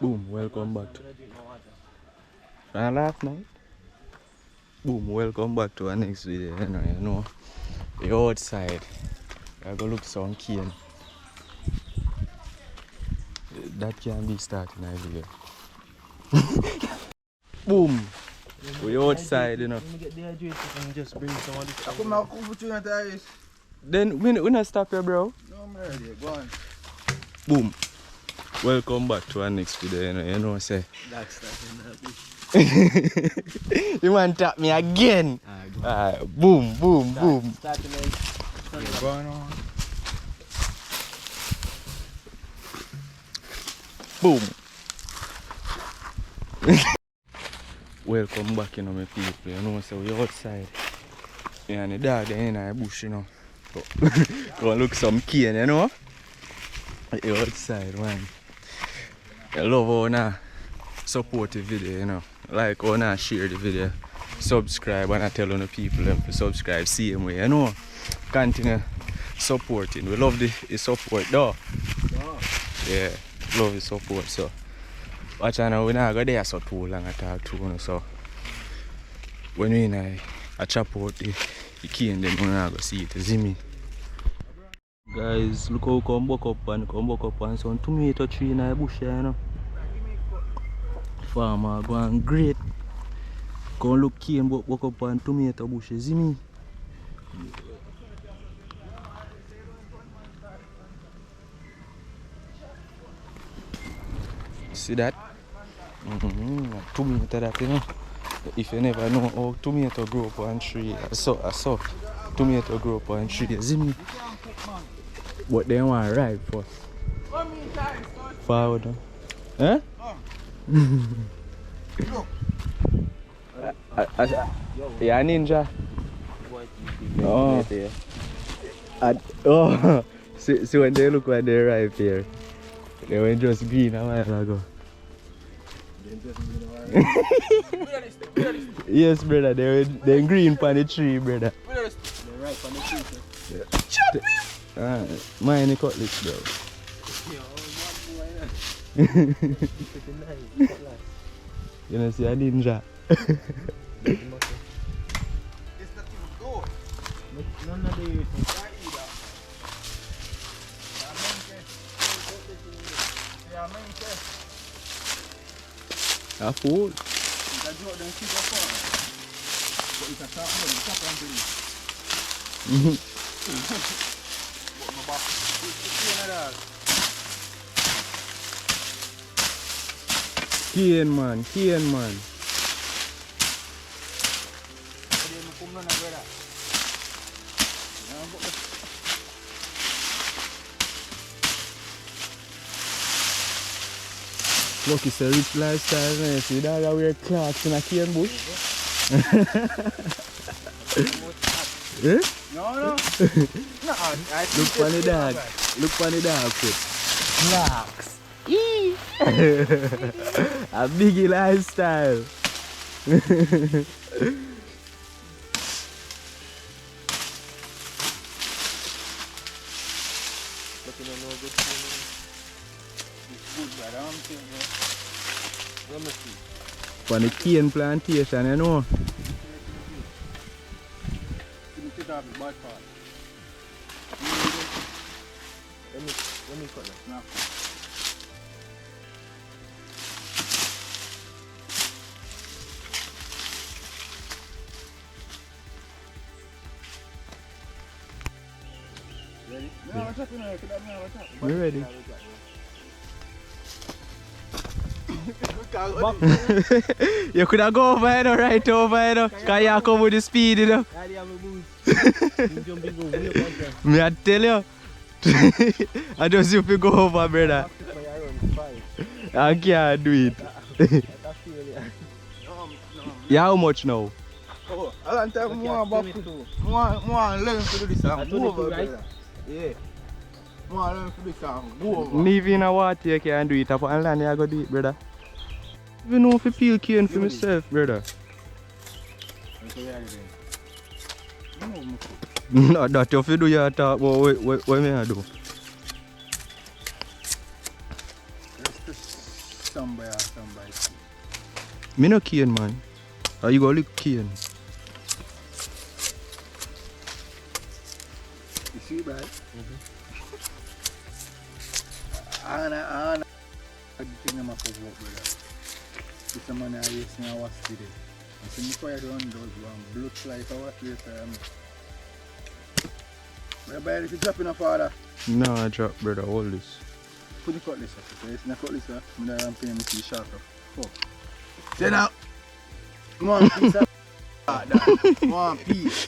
Boom, welcome back to last night. Boom, welcome back to our next video. You know, we're outside. I go look some cane. That can be starting a video. Boom! We're outside, you know. Let me get dehydrated and just bring some of this. I come now, come between the eyes. Then we not stop here, bro. No, I'm ready. Go on. Boom. Welcome back to our next video, you know, say. That's that. You want to tap me again? Boom, boom, boom. Starting What's going on? Boom. Welcome back, you know, my people. You know, so we're outside. Yeah, and the dog there in the bush, you know. Go look some cane, you know. You're outside, man. I love how now support the video, you know. Like how now share the video. Subscribe, and I tell the people them to subscribe same way, you know. Continue supporting. We love the support though. Yeah, love the support, so. Watch out now, we not go there so too long at all too, you know, so. When we I chop out the cane, then we not go see it, you see me? Guys, look how come back up and some tomato tree in the bush here, you know. Farmer going great. Come look cane back up and tomato bush, you see me? See that? Tomato that, you know. If you never know how tomato grow up on tree, I saw tomato grow up on tree, you see me? But they want ripe first. Forward. Huh? Yeah, ninja. Oh. Oh. See when they look when they're ripe here. They were just green a while ago. Yes, brother. They're green on the tree, brother. They're right on the tree. Mine cutlets, bro. You know, see a ninja. None of the A fool. Cane man. Look, it's a rich lifestyle, man. You see that I wear clocks in a cane bush? Eh? No. Look for the dog. Look for the dog foot. Clocks. A biggie lifestyle. For the cane plantation, you know. Let me cut that. No. Ready? We ready? You could have go over here, right over here, because you come with the speed, you know. Me I tell you, I just have to go over, brother. I can't do it. Yeah, how much now? Oh, I don't tell more about more learn to do this and go over, brother. Yeah. More learn to do this and go over. Leave in a water, you can't do it. Upon land, you go do it, brother. You know if you peel cane for myself, brother. No, that if you do your talk, but what may I do? somebody or somebody. Me no cane, man. Or you go lick cane. You see, bro? I think I'm a cover up, brother. This man I used to watch today. I see me fire the windows, one blood fly for what later. But buy if you drop in a father. No, I drop, brother. Hold this. Put the cutlass up. So it's not cutlass up. I'm not paying me to the shot up. Fuck. Say now. One piece of that. One piece.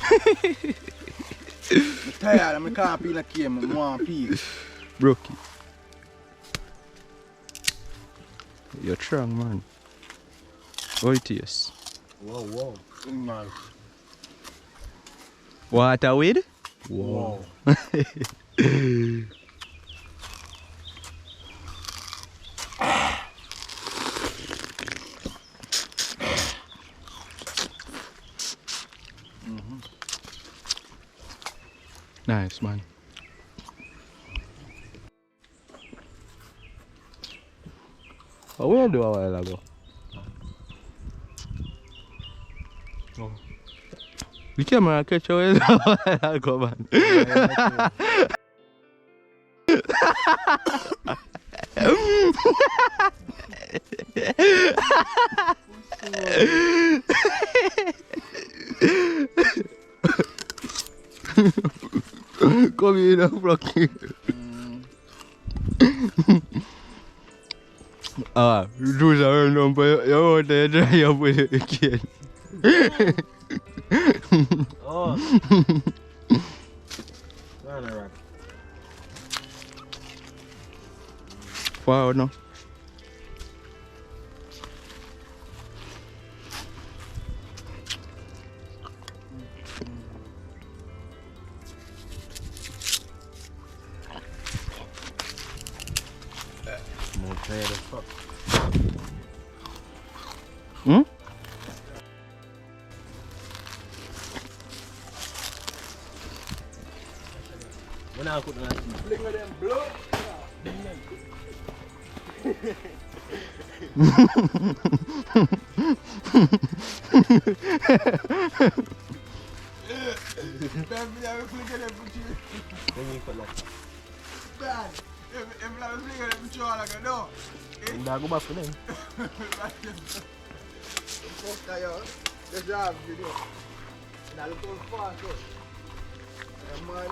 I'm tired. I can't peel a game. One piece. Broke it. You're strong, man. Oh, it is. Whoa. Man. Water with? Wow. Nice, man. What we do a while ago? Oh. The camera catch your head a while ago, man. Come here now, Flocky. Do a number. You want to dry up with it again. Oh. Alright. Wow, no. More tired as fuck. Hmm? When I put on that Fling with them blood. When you put like Bad. If I was fling them to all I can do. and I go back for them. Fuck that, yo. The job video. And I look far, so. Yeah, man.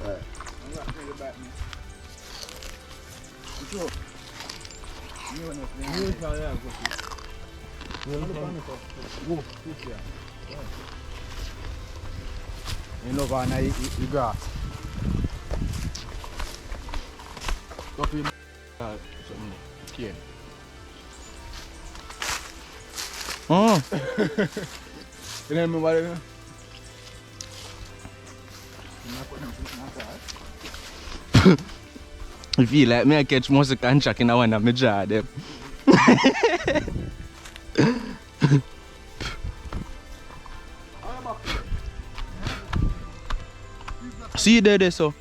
I'm not going to back me. Sure. You try that, go. You look on the grass. Coffee. Something. Cane. Oh. You know what I mean? You feel like me I catch most contract in one of my jaw them. See you there, so.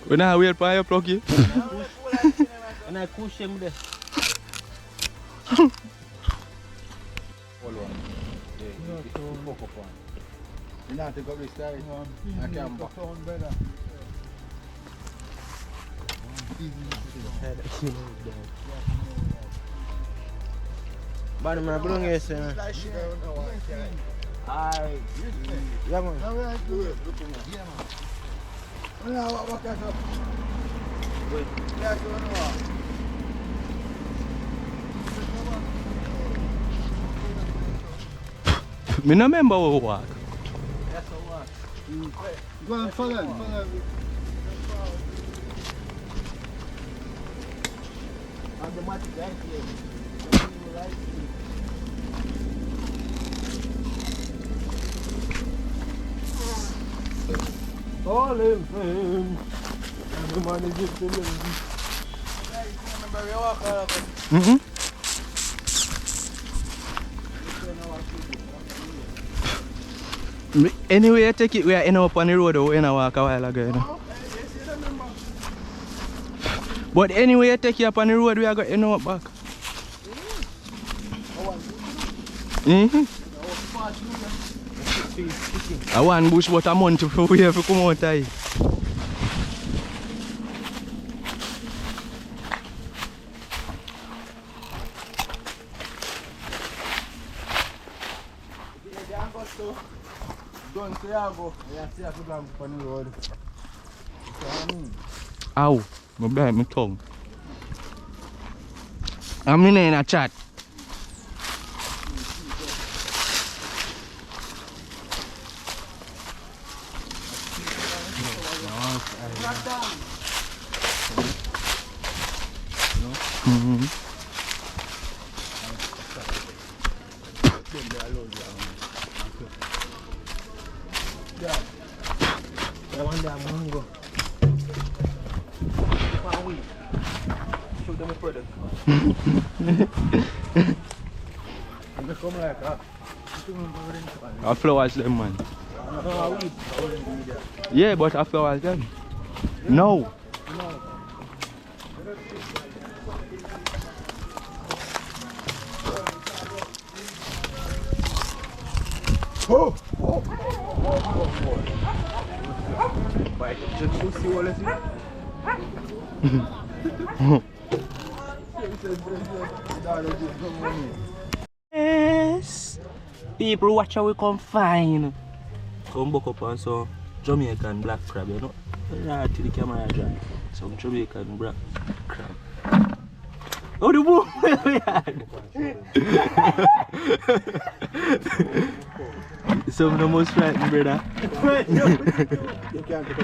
When I wait for you, Plucky. And I push him there. Hold on. Yeah, fuck up one. You not take up this side. I can't back. But man, belong here, sir. Aye. Yeah, man. Wait. Me no remember how we walk. That's a walk. Go and follow me. On the mat right here. Right here. Call him for him. And the man is it to him. Remember we walk all of it. Anyway, I take it we are in up on the road or we walk a while ago, you know. But anyway, I take you up on the road we are going up back. I want bush but a month before we have to come out here. Don't say I go. I see I go on the road. Ow, my bad, my tongue. I'm in a chat. I want that mango. Show them a product. And they come like that. I flowers them, man. Yeah, but I flowers them. No. Oh! Vai, just pussy all of Yes. People watch how we come fine. Come back up on some Jamaican black crab, you know. Right to the camera, John. Some Jamaican black crab. Oh, the boom! Some of the most frightened, brother. You can't pick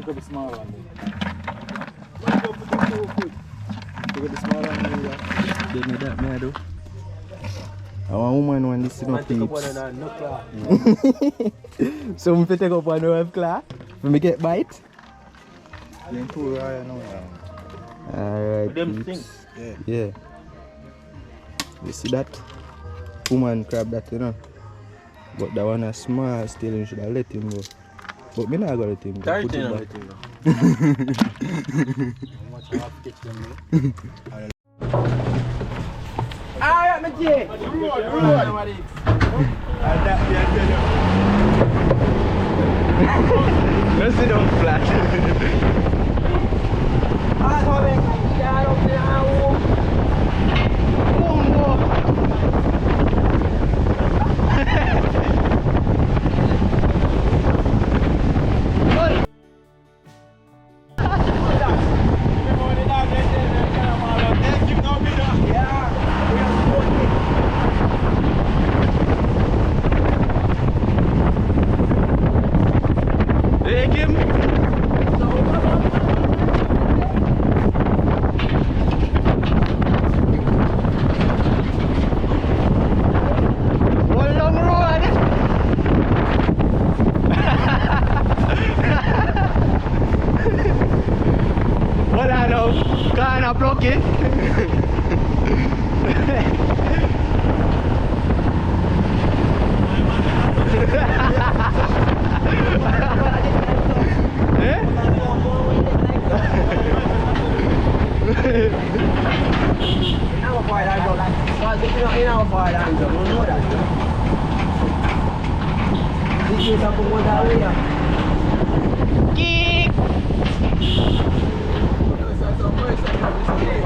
up the small one. Pick up the small one. They need that, man, though. I want a woman when this is not peeps. So we take up one of class when we get bite. You're too right now. Alright, peeps. Yeah. You see that? Woman crab that, you know. But that one is small still, you should have let him go. But me not gonna let him go. Put it back. Alright, my G. Let's sit down flat.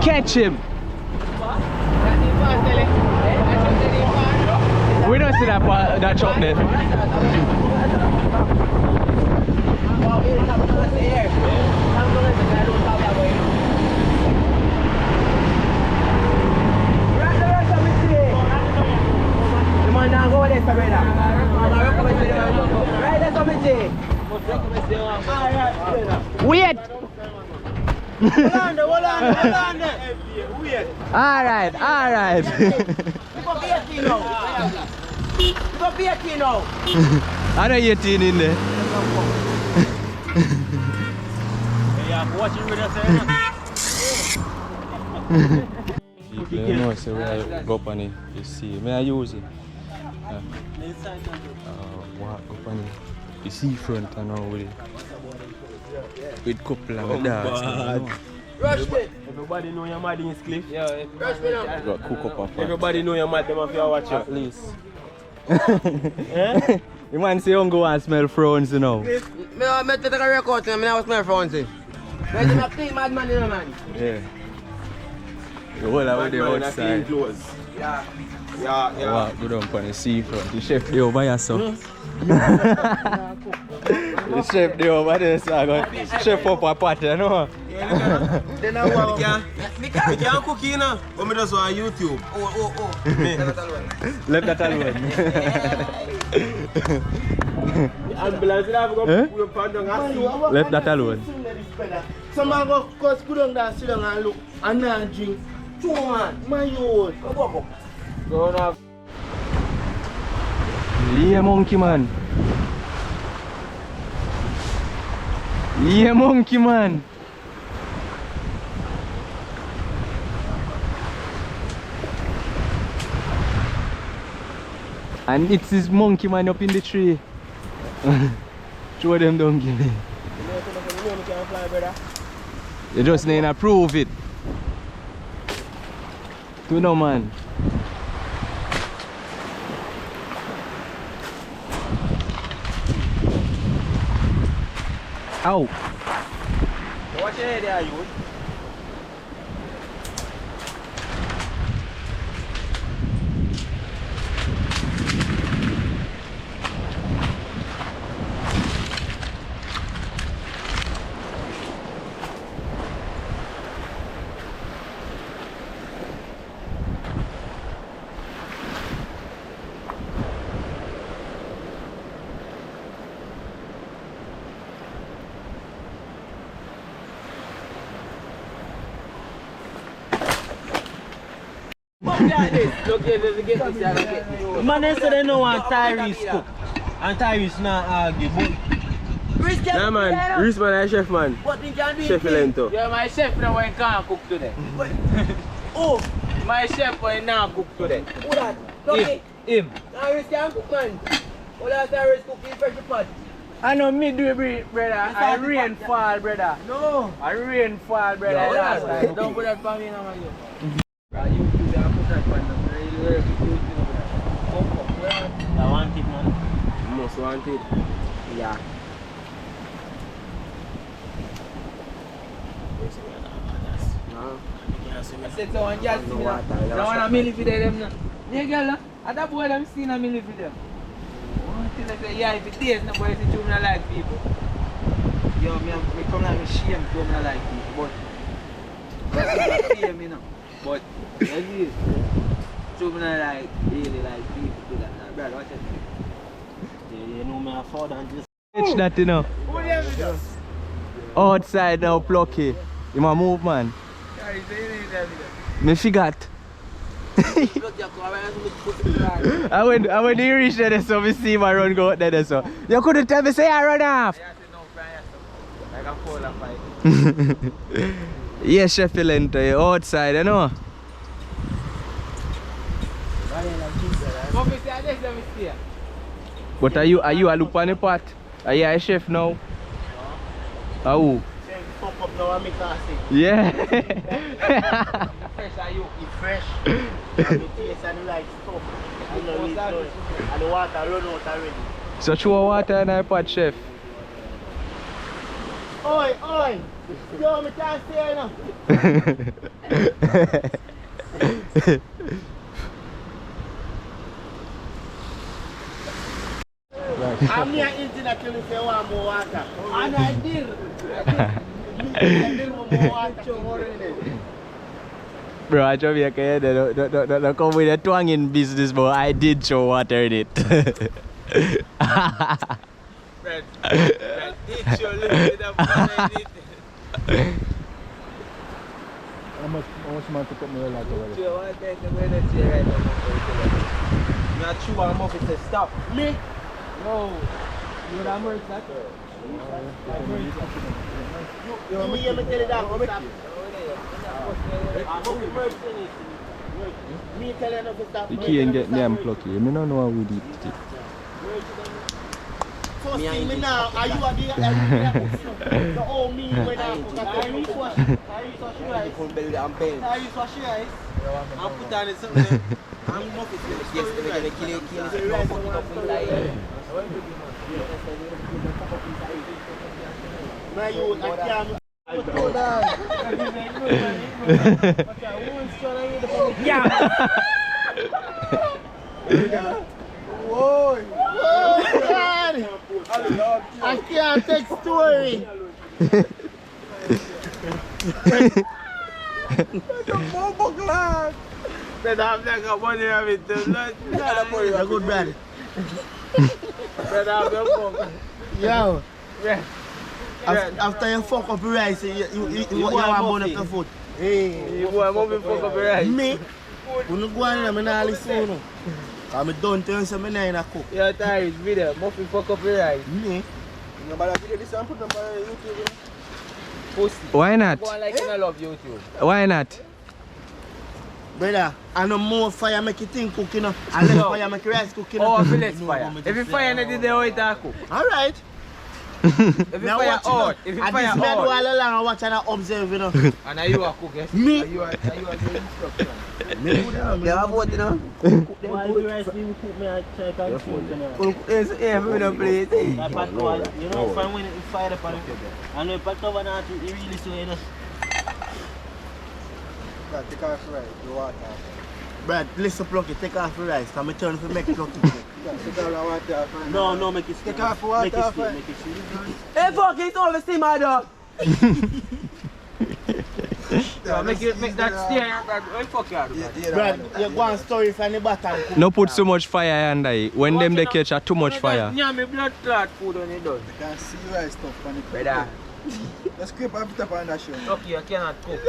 Catch him! We don't see that part, that chop there. Wait! Alright. I know 18 in there. I'm watching with us. People you know say we go up on it, you see. May I use it? Walk up on it. The seafront and all with it. With couple of dogs. Rush me. Everybody know you're mad in his cliff. Yeah, rush me now. Got cook up a pot. Everybody know you're mad, them if you watch at least. You man say you go and smell prawns, you know. Me take a record and I smell prawns. Me a clean mad man, you know, man. Yeah. The whole of the outside. Yeah. Walk go down on the seafront. The chef there over here, so. The chef there over there, so I got chef up a pot, you know. Then I walk. We can't cook, you know. But me just on YouTube. Oh. Left that alone. Ambulance, we put down a sea. Left that alone. Some man go go down there, sit down and look and not drink. Two man, my youth. Go now. Yeah, monkey man. Yeah, monkey man. And it's his monkey man up in the tree. Throw them down, give me. You just need to prove it. To no man. Ow. Watch your head there, you. Man, they say they know want Tyrese cook. And Tyrese not argue. Yeah, man. Reese man, chef man. What you can do? Chef Lento. Yeah, my chef now when can't cook today. Oh, My chef when not cook today. who that? Him. Tyrese can cook, man. What that Tyrese cook in fresh pot? I know me do it, brother. I rainfall, brother. No. I rainfall, brother. Yeah, Last time. don't put that for me now, man. You put that pan down. I want it, man. Most want it. Yeah. I said so one girl see me now. Now when I me live with them now. Yeah, girl, at that boy them seen me live with them. One thing I say, yeah, if it is, nobody say you not like people. Yo, me come like me shame to not like people, but that's not fear me now. But as it is, you not like really like people do that. Now, brother, watch it. Yeah, you know me afford and just. Catch that, you know. Outside now, plucky. You might move, man. Me forgot. I when you reach there, so we see my run go out there, so. You couldn't tell me, say I run off. Yeah, Sheffield outside, you know. But are you a look on the pot? Are you a chef now? Oh. Fuck up now and make us see. Yeah. Fresh are you? It's fresh. And the taste and the right stuff. And the meat done. And the water run out already. So throw water in the pot, chef. Oi! Yo, me can't stay now. I'm here eating a kill if you want more water. And I did. I did want more water. Bro, I told you don't come with a twang in business, but I did show water in it. Red did show little bit of fun I did. How much man to put me like already? You want to take the way that you right now? Not sure I'm off to stop. Me? No. You would have merged that? The key ain't get damn plucky. I don't know how we did it. First thing me now, are you at the old me when I I'm put on it something. I'm not Yes, they're gonna kill you, fuck it up with like. now you I can't. Whoa, God. I can't take story. But I'm like a money of it. A good brother. But I'm the Yo. Yeah. After you fuck up your rice, you want to burn up your foot. Hey. You want to fuck up your right? Me? You don't go on and I listen. I'm done turn some in a cook. You're tired, video. Muffin fuck up your right. Me? Nobody video this and put them on YouTube. Pussy. Why not? Go on like you love YouTube. Why not? Brother, I know more fire make you think cooking. I less fire make rice cooking. Oh, I feel less fire. If you fire not there, how it cook? Alright. If you fire out, if you I fire just made out. all along watch and observe, you know. And are you a cook, yes? Me? Are you a doing instruction? Yeah, I vote, you know. Why the rice being cooked me I check and food, you know. Yeah, we don't play it. You know, from when it fire up on it. And when you cover that, you really so, you know. Take off right, the water. Brad, listen, pluck it, take off the rice. I'm turn for make pluck it. Take off the water. No, make it Take off the water. Make it straight, make it straight. Hey, fuck, it's over, see my dog. Make that steer. Well, fuck you. Brad, you go and story from the bottom. No put so much fire under it. When them they catch too much fire. Yeah, me blood clot food on it done. You can see rice stuff on it. Brother. Let's scrape up it on that show. Okay, I cannot cook.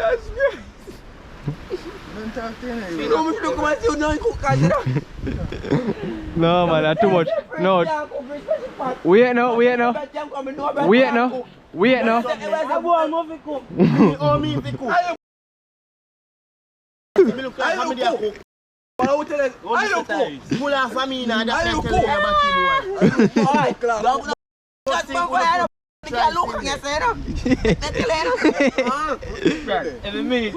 Don't talk to you. You know me look at you don't cook as No man, that's too much. No. Wait no. Wait no. Oh, me if you cook. Me look like how me dey cook. Full of famine and that's not telling you about you boy. Every minute. Every minute.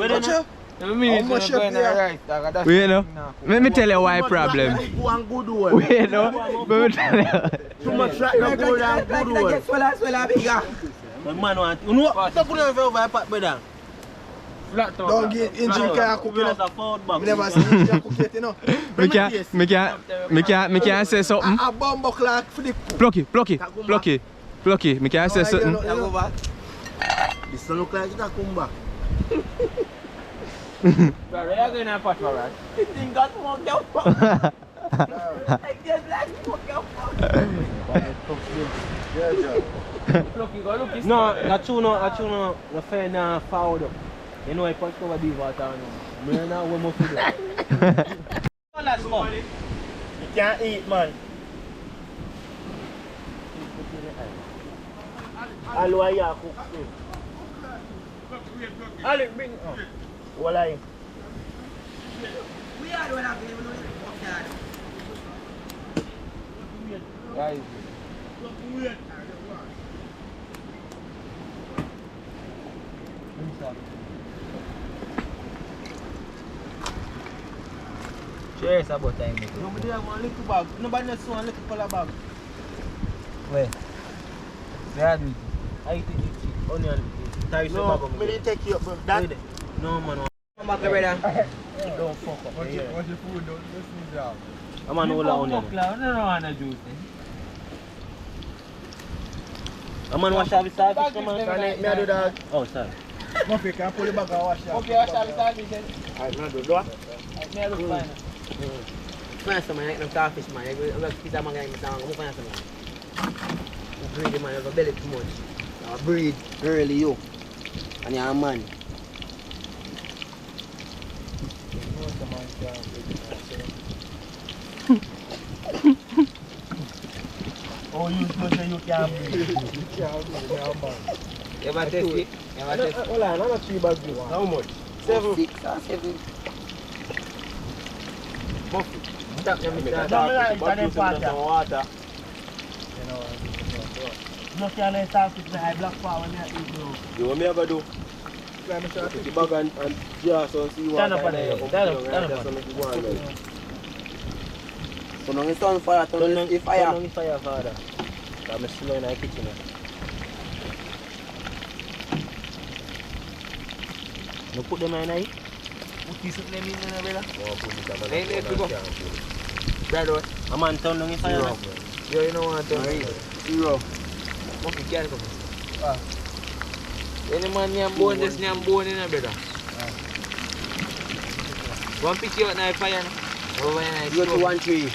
Wait no. Let me tell you why problem. Wait no. Let me tell you. Too much right now go down good one. Man want you know stop putting over pot brother. Flat top. Don't get engine car cooking up. Never see engine cook it, you know. Me can't say something. A bomb clock for the cook. Plucky. Me can't say something. This don't look like it a come back. Bro, you're going to pot for us. Think got smoke your fuck. Like just like smoke your fuck. No, that tune no fair na forward up. You know I punch over the water now. Me now we must do that. You can't eat, man. Alwa ya cook. Ali bring Walai. We are the one that been able to fuck that. Guys. Cheers about time. Nobody have one little bag. Nobody knows one little color bag. Where? Where do you? I eat it. Onion. No, me didn't take you up, bro. That? No, man. Come back, brother. Don't fuck up. What's your food? Don't listen down. I'm an old onion. No, want to juice. I'm an wash service service. Come on, can I do that? Oh, sorry. Muffy, can I pull the bag and wash it? Okay, wash service. Alright, man, do that. I look fine. Find some like them starfish, man. I'm going to pick that man guy in the town. I'm going to find some. Breed the man, have a belly too much. I breed early, yo. And you're a man. Oh, you say you can't breed. You can't breed, you're a man. Ever test it? Ever test it? Hold on, I'm not 3 bags. How much? 7. 6 or 7. Stop them, Mr. Water. No can start with the high black power when I eat bro. You want me ever do? Put the bag and jar so see what I So now it's on fire, turn the fire. Turn on the fire, father. I'm slow in the kitchen. No put them in here. Put this them in there, brother. Ain't it go? Brother, A man turn on the fire. yo, you know what I'm doing? Zero. Monkey can't come. Any man nyam bone, just nyam bone in there, brother. One pick you out now, fire. Over here, Go to 1 tree.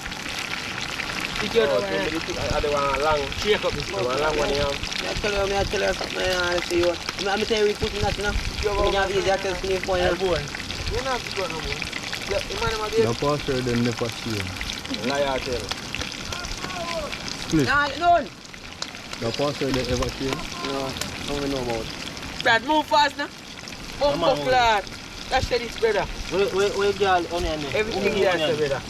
pick you out over here. I don't want long. Shake up this I want long one here. I tell you something, I say you. I'm tell you we put in that, you know. You have easy access to the phone. You don't have to go no more. The man might be The pastor then never see him. Liar tell. Split. No. The pastor they ever see him. No, don't we know about. Brad, move fast now. Bump up, lad. That's this, brother. Where girl on here? Everything here, brother.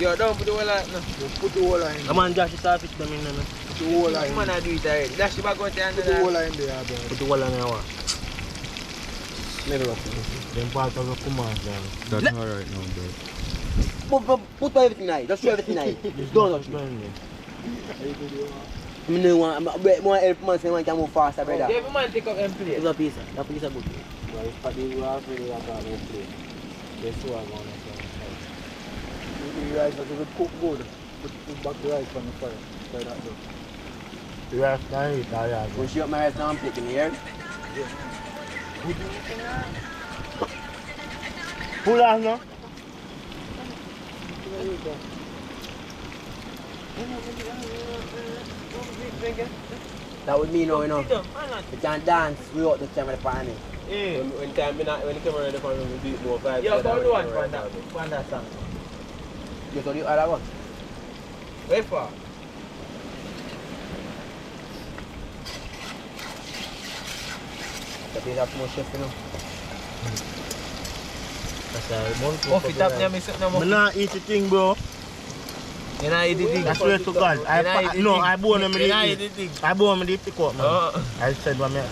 Yo, don't put the whole lot now. Put the whole line. Come on, Josh, start with them in there. Put the whole line. Man, I do it already. Dash the back out there and Put the whole line there, bro. Put the wall on here. Never up. Them part of the command, man. That's alright now, bro. Put everything in. Just throw everything in. Don't touch me. I mean, I want help man, so I can move faster, brother. Every man take up and play. It's a piece. That piece of good. But if I do have to do that, that's what I'm going to say. The rice has to cook good. Put back the rice on the fire. Like that, though. You have to eat that, Push up my rice now, I'm taking the air. Pull on now. That would mean now, you know. We can dance without the camera panning. When the camera in the front, we do more vibes. Yo, go do one for that song. You told you all that one? Where for? The place have more chef, you know. Off it up, I'm not eat the thing, bro. You know, eat the thing. I swear to God. I born them the thing. I born them the pick up, man. I said what I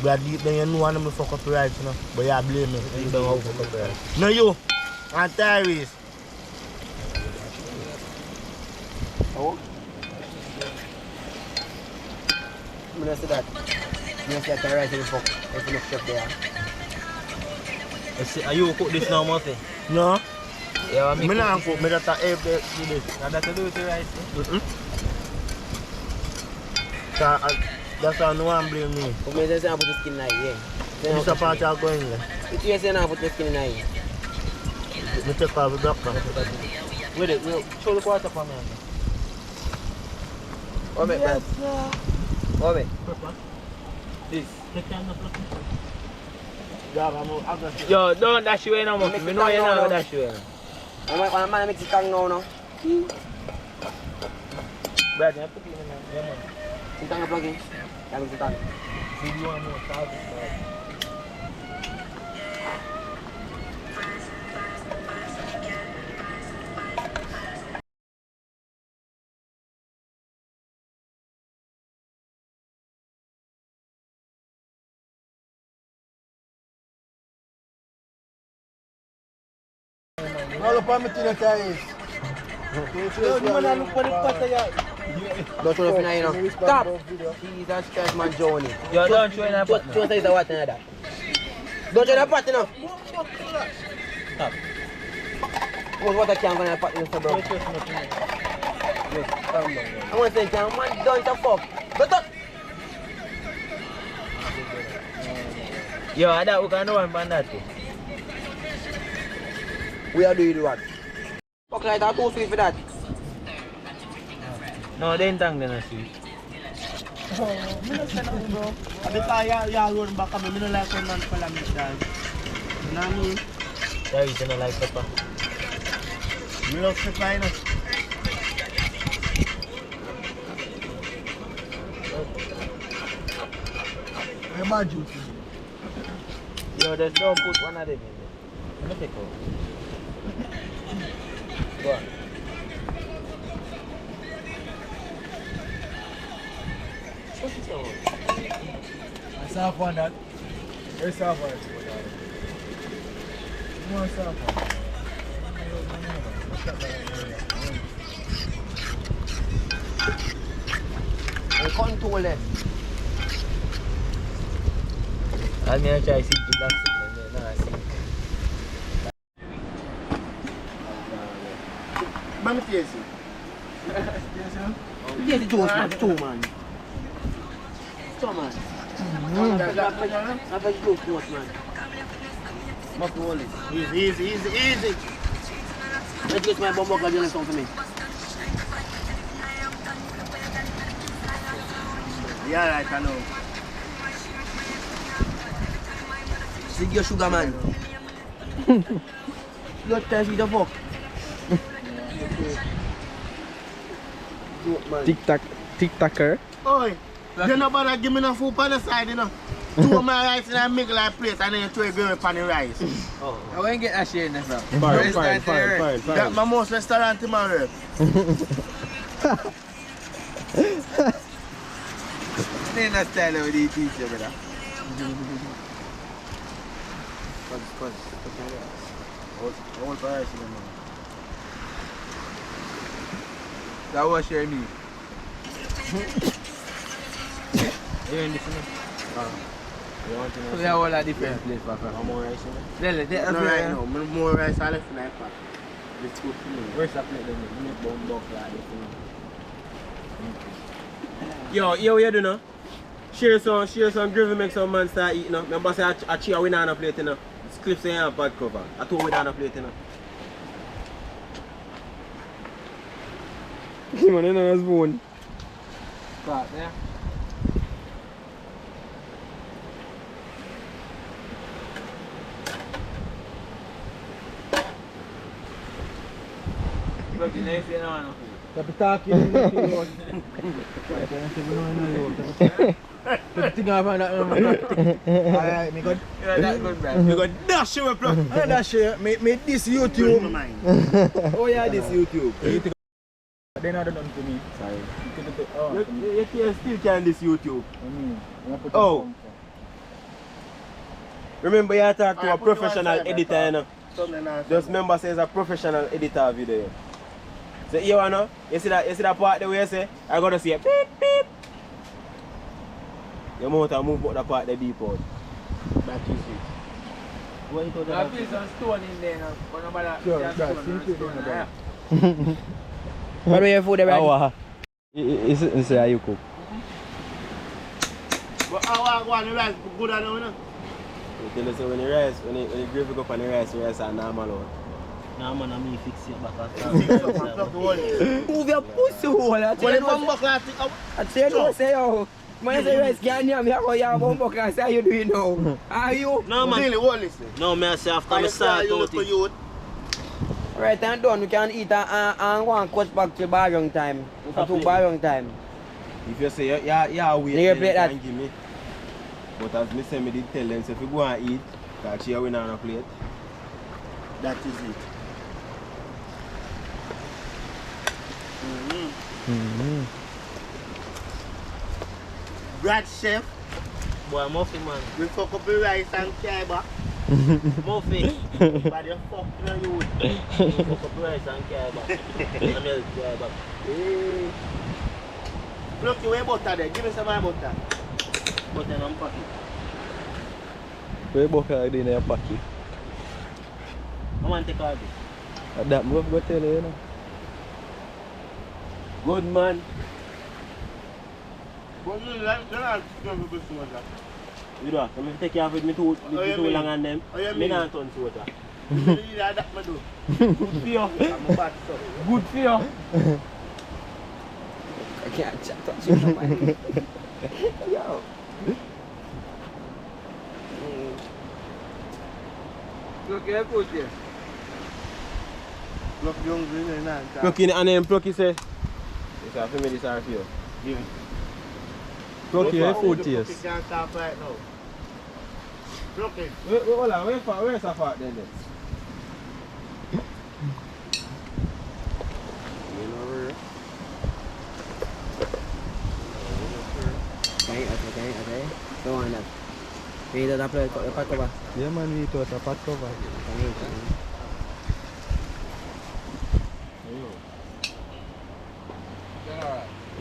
but then you know one of me fuck up the rights, you know. But you blame me. You don't fuck up the rights. No, you. And Tyrese. Oh? I'm gonna say that. I'm gonna say that rice in the fuck. There's enough chef there. Are you cook this now, Murphy? No. Yeah, I'm not cook. I'm just a do this. Now that's to do with the rice. That's why no one blame me. But me just say I put the skin in here. This is a part of going there. If you say I put the skin in here. Me take off the doctor. Wait it, show the quarter for me. What it, Brad? What it? This. Yo, don't dash you in no more. We know you're not dash you in. I'm going to mix it now, no? Brad, you put it in there. Sit down and plug in. I'm mix it on. See you one more thousand. All up on me to the guys. Don't show the fin, you know. Stop! Jesus Christ, man, Johnny. Yo, don't show in that pot. Show the water in that. Don't show the pot, you know. Stop. What water can go in that pot, you know, bro? I want to say, can man, don't the fuck. Go up! Yo, I that we can do one from that. We are doing what? Fuck like that, 2 sweet for that. No, they ain't then I see. Because y'all run back at me, I don't like when man follow me, dad. You know what I mean? Yeah, you don't like pepper. I love pepper, you know. bad juice. Yo, just don't put one of them in there. Let me take out. Go on. What's this one? I soft one that. Very soft one. More soft one. Control it. I'm gonna try to see the black soup and then I sink. Mami taste it. Yes, two man. Two man. I bet you two man. Must hold it. Easy. Let's get my bomb walk again and something for me. Yeah, right, I know. See your sugar man. Blood test with the fuck. Tic-tacker. Oi, you know about give me no food on the side, you know. Two of my rice in a make like plate and then you throw a girl on the rice. I won't get that shit in there, bro. Fine. That's my most restaurant tomorrow. Ain't that style of the teacher, brother. All rice in the man. That was your meat. You ain't listening? You want to know? We have all a different place, papa. How more rice in there? Lele, No right now, more rice I left in that pack. Let's go to me. Where's that plate then? You make bomb buck like this. Yo, you do know? Share some gravy, make some man start eating. Remember say I cheer we not on a plate, you know. It's clips in your bad cover. I told we not on a plate, you know. Man, you know, that's bone. Start, yeah? Look, you know, you know. Tapi talking. Alright, me good. Yeah, that's good, bro. Me good dash you plug. I dash you. Me this YouTube. Oh yeah, this YouTube. Then I don't know to me. Sorry. Oh, You still can this YouTube. Oh. Remember you talk to a professional editor, you know. Just remember say it's a professional editor video. So you wanna, you see that part the way you say, I gotta see a beep beep. You must move out the part the deep out. That is it. What you I feel some stone in there now. But nobody Sure, stone there. What do you food there? It's how you cook. But how one the rice good and you know? Tell you say when the gravy go on the rice are normal out. Nah man, I'm fix it back. Move your pussy hole. I tell you what say yo. Man say rice can't hear me. I have one buck and say how you doing now? Are you? No man. Really, what listen? No man, I say after I start out it. Right and done, we can eat and go and cut back to barring time. To barring time. If you say yeah wait, You play that. can give me. But as me say, me did tell them, so if you go and eat, because she win on a plate. That is it. Brad chef, Boy, muffin man. we fuck up the rice and carba. Muffin. But you fuck the youth. Fuck up rice and carrot back. And milk carrot back. Look, you wear butter there. Give me some more butter. But then I'm packing. Where butter in your pocket? I want to take all this. That move go tell you, you know. Good man. But you don't have to do so much. You know, I'm going to take care of it, me too long and them. Oh, you Me mean? not turn soda. You that I do. Good for you. I'm a bad stuff. Good for you. I can't touch you. Yo. Look, you put here. Look, young green and Pluck in and then pluck, you say. You say, for me this are for you. Give me. Pluck your food You taste. can't stop right now. Okay. Hold on, where's the fat then? Okay. Go on then. We don't apply the pot cover. Yeah man, we thought a pot cover.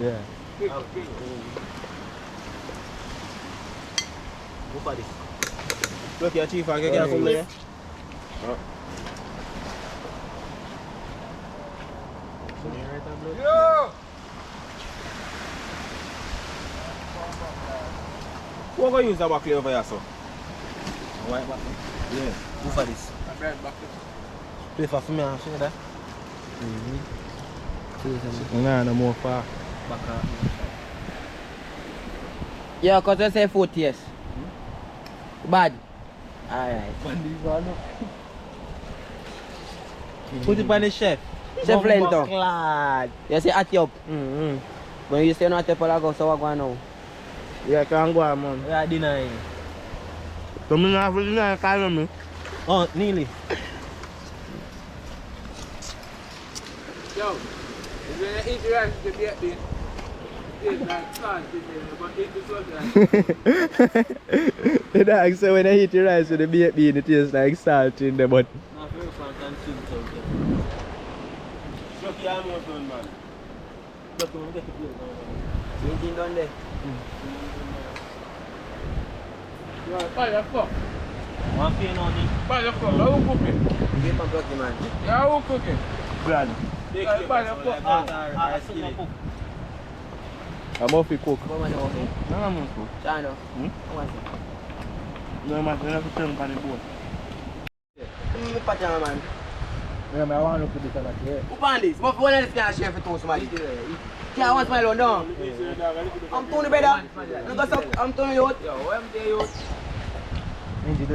Yeah. Go for this. Look here, Chief, I can get from there. Yo! We're going to use the buckle over here, so. White back. Yeah. Go for this. Play for me, I'll show you that. Nah, no more far. Back up. Yeah, because I say 40 years. Bad. Alright. Put it on the chef. Chef Lento. Clad. You say at you up. When you say not at you, go, so what going now? Yeah, can go on, man. We are denying. So I'm not really not calling me. Oh, nearly. Yo, if you eat the rice, you get this. It's like salt, but eat the salt rice. The dog say when I eat the rice with the baked bean, it tastes like salt in the butt. Now, very fun and sweet out Look here, I'm your son, man. Look, we'll get the plate now. Anything done there? Yo, buy the fuck. One pay now, Nick. Buy the fuck. How you cooking? Give me blocky, man. Yeah, how you cooking? Brad. Buy the fuck. I see it. I'm off the cook. How much you want? No, I'm not cool. Chano. Hmm? How much? No, man, I have to turn on the board. Pachama, man. Yeah, I want to put this on the plate. Who found this? But one of this can share for two somebody. Can't want my loan down. I'm Tony better. I'm Tony out. Yo, where am I out?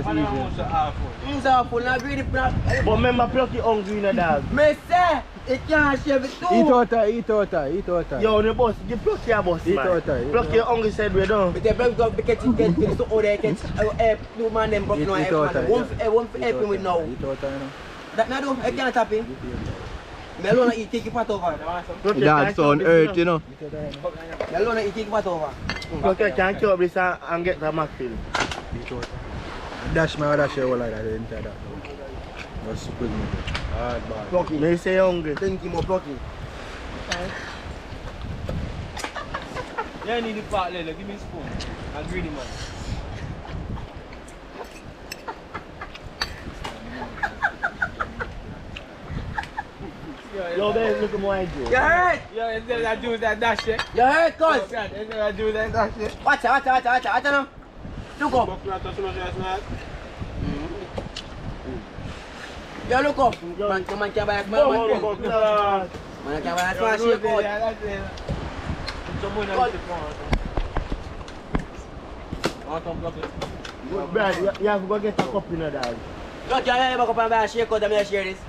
Man, I'm also awful. So full, not greedy. But remember, pluck your hungry in the dog. Me say, it can't share for two. Eat out. Yo, the boss, you pluck your boss, Eat man. out. Pluck your hungry side way down. But they both got to catch it, so they catch two man them broke no help. One help him with now. Eat out, you know. That not do, I can't tap him. Me alone eat take it part over. Pluck your Dog sound hurt, you know. Me alone eat take it part over. Pluck your can't kill this and get the mackerel. Dash my other share like that inside that. Just put me. Hard bad. Plucky. Me say hungry. Think him more plucky. Yeah, I need the pot, Lele. Give me a spoon. I'm greedy, man. Yo, there's look at my juice. You hurt? Yo, instead of that juice that dash it. You hurt, cuz? Instead of that juice that dash it. Watch now. Look up. Yo, look up. Man can't buy a small one. Man can't buy a small shake out. Brad, you have to go get a cup in the dog. Look, you have to go and buy a shake out and me share this.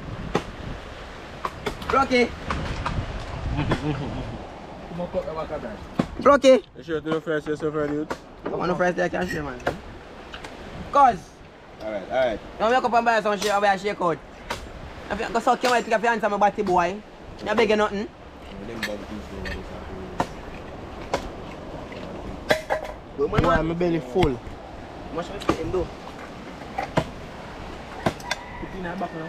Rocky. Rocky. You sure to the first yourself, dude? Come on, no first day I can share, man. Cuz. Alright. Now wake up and buy some shake, I'll buy a shake out. If you go suck your mouth, if you answer my body boy, you beg you nothing. Boy, my belly full. Much respect him do. Put in our back now.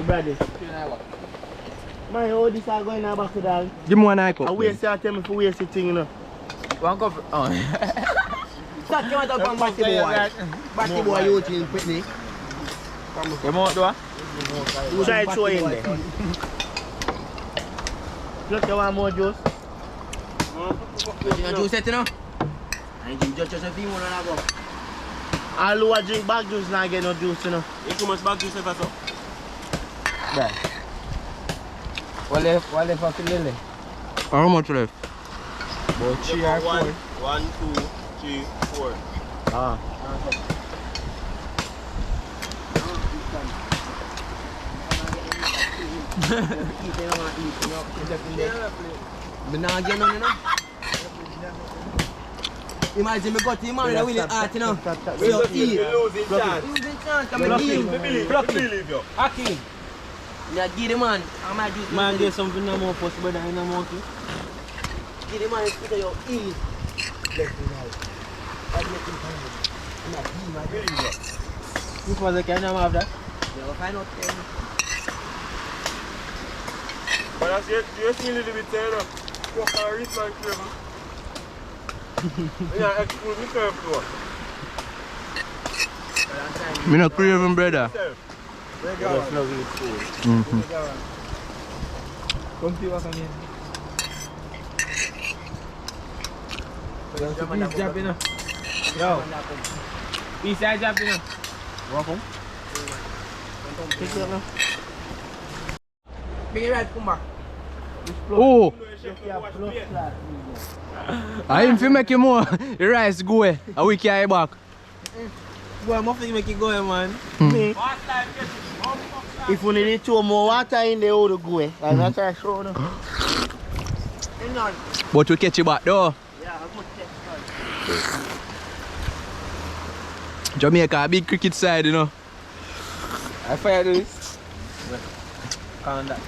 Brady. Man, how this are going now back to dog? Give me one eye cup. I waste your time for waste the thing, you know. One cup. Oh. Suck your mouth up and body boy. Body boy, you chill with me. You want to do? Try to show in there. Look, you want more juice? You juice it, you know? I drink just a few more than go. All who drink bag juice now get no juice, you know. You too much bag juice ever so? There. What left for Lily? How much left? About 3 or 4. 1, 2, 3, 4. Ah. But now again, you know? Imagine me got him man with a willing heart, you know. So You're eat. losing chance. Losing chance, come Block and him. give. Believe you. Hakim. Yeah, give the man. I might use Man, get something no more possible than no more. give the man put your eat. Bless him out. That's what he's doing. I'm not him, I believe you. Who was the kind of have that? Yeah, we'll find out then. But I see you see a little bit there. Fuck our wrist man clever. Yeah, excuse me careful. Me not craving, brother. Just love it food. Mm-hmm. Come see what's on here. Peace job, you know. Yo. Peace side job, you know. Welcome. Take it up now. Bring it right, come back. Oh! I him fi make you more the rice go away. A week carry back. Boy, I'm off to make it go, man. Me. If we need 2 more water in there, how to go? I'm not trying to show them. But we catch you back though. Yeah, I'm going to catch it. Jamaica a big cricket side, you know. I fire this. Calm down.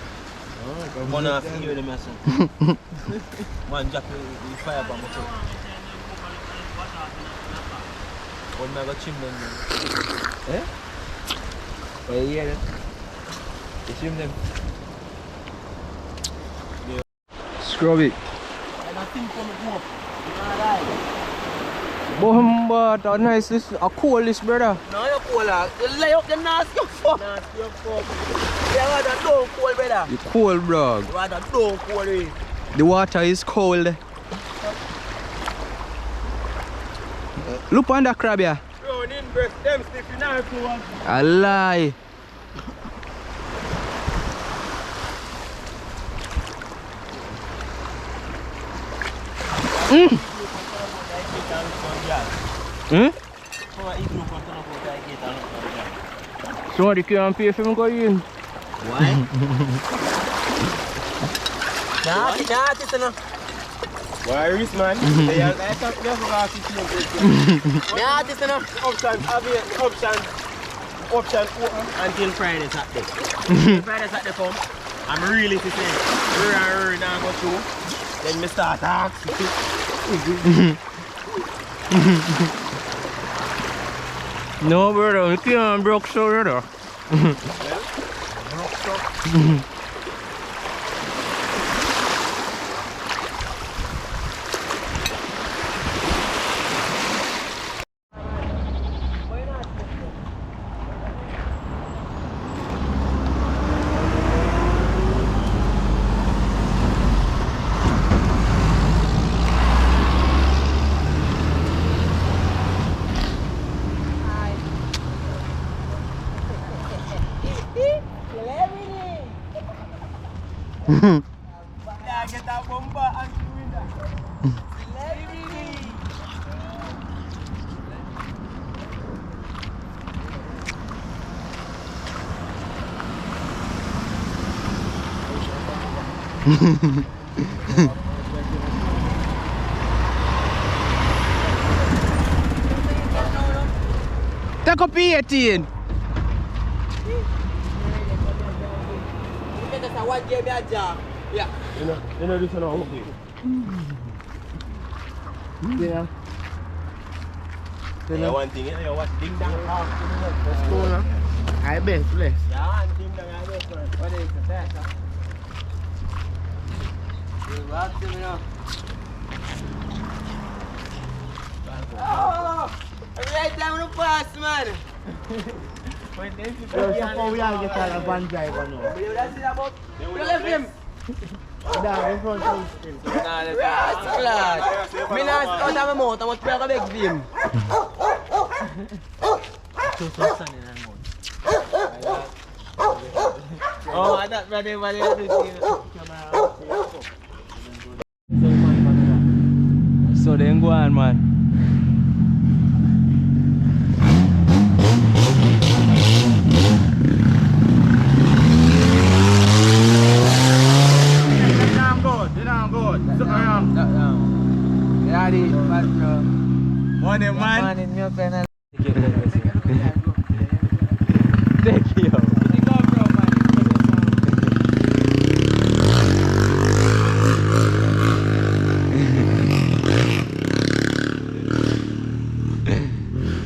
One half a year, them son. Man, Jack, you fire bomb. One mega chim them. Eh? Oh, you hear them? You chim them. Scrub it. I don't think from the go up. You're not But a nice this, a cool this, brother. no, you're cool. You lay up the nasty, you fuck. Nasty, you fuck. You want a don't cold, brother. It's cold, bro. You want a don't cold, eh? The water is cold. Look on the crab here. Bro, in breast, them stiff in our two ones. A lie. Somebody can't pay for me go in. Why? Nah, it's enough. Why wrist man? They are like that. They forgot to see Yeah, it's enough. option open Until Friday, Saturday. Until Friday, Saturday come. I'm really to say, now go through. Then me start asking. No, brother, you can't broke so, brother. Broke so. Yeah, get that bomba and doing that. Take up 18. Yeah. You know this one all okay. Yeah. Yeah, one thing, you know what? Ding dong. Let's go now. I bet, let's. Yeah, ding dong, I bet. What is the best? Oh! Right down the pass, man. So we are getting a van driver now. That's it about. You left him. Down in front of the Rascal. Me not out of my mouth. I'm going to play a big game. Oh, I thought brother, So then go on, man. Good. So, Yeah, the Money, man. Man in me up and Take you.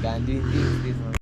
Can't do it.